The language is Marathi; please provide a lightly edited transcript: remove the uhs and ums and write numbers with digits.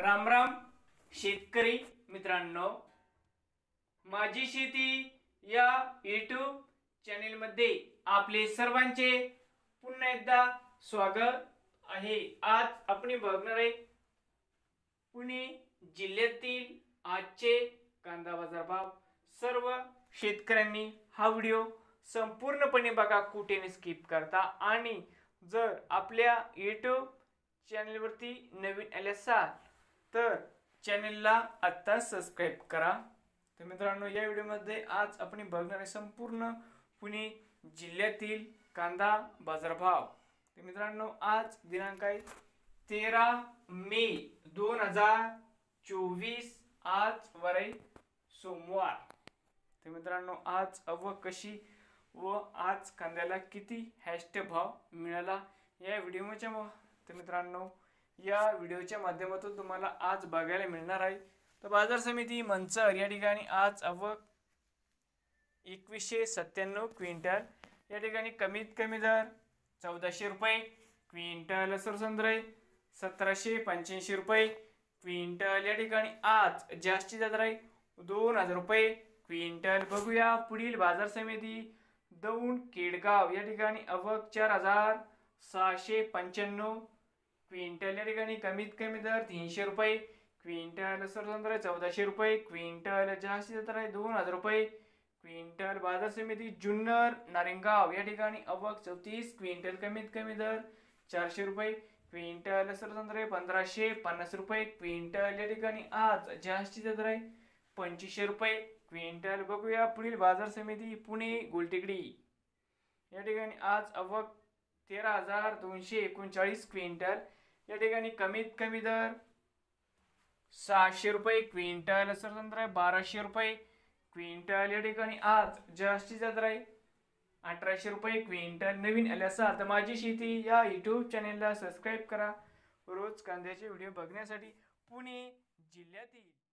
राम राम शेतकरी मित्रांनो, माझी शेती या यूट्यूब चॅनल मध्ये आपले सर्वांचे पुन्हा एकदा स्वागत आहे। आज आपण बघणार आहे पुणे जिल्ह्यातील आजचे कांदा बाजार भाव। सर्व शेतकऱ्यांनी हा व्हिडिओ संपूर्णपणे बघा, कुठेही स्किप करता। आणि जर आपल्या यूट्यूब चॅनलवरती नवीन आले असाल तर चॅनलला आता सबस्क्राइब करा। तर मित्रांनो, या व्हिडिओमध्ये आज आपण बघणार आहे संपूर्ण पुणे जिल्ह्यातील कांदा बाजारभाव। तर मित्रांनो, आज दिनांक आहे 13 मे 2024, आज वार सोमवार। तर मित्रांनो, आज आवक कशी व आज कांद्याला किती हॅशटॅग भाव मिळाला या व्हिडिओच्या तर मित्रांनो, या व्हिडिओच्या माध्यमातून तुम्हाला आज बघायला मिळणार आहे। तर बाजार समिती मंचर या ठिकाणी आज आवक 2197 क्विंटल, या ठिकाणी कमीत कमी दर 1400 रुपये क्विंटल, सरसंद्र 1785 रुपये क्विंटल, या ठिकाणी आज जास्तीत दर आहे 2000 रुपये क्विंटल। बघूया पुढील बाजार समिती दौंड केडगाव, या ठिकाणी आवक 4695 क्विंटल, या ठिकाणी कमीत कमी दर 300 रुपये क्विंटल, सरसंद्र 1400 रुपये क्विंटल, जास्तीत दर आहे 2000 रुपये क्विंटल। बाजार समिती जुन्नर नारायणगाव, या ठिकाणी आवक 34 क्विंटल, कमीत कमी दर 400 रुपये क्विंटल, सरसंद्र 1550 रुपये क्विंटल, या ठिकाणी आज जास्तीत दर आहे 2500 रुपये क्विंटल। बघूया पुढील बाजार समिती पुणे गुलटेकडी, या ठिकाणी आज आवक 13239 क्विंटल, या ठिकाणी कमीत कमी दर 600 रुपये क्विंटल, सरसंद्र 1200 रुपये क्विंटल, या ठिकाणी आज जास्तीत दर आहे 1800 रुपये क्विंटल। नवीन आले असाल तर माझी शेती या यूट्यूब चॅनलला सबस्क्राइब करा रोज कांद्याचे व्हिडिओ बघण्यासाठी। पुणे जिल्ह्यातील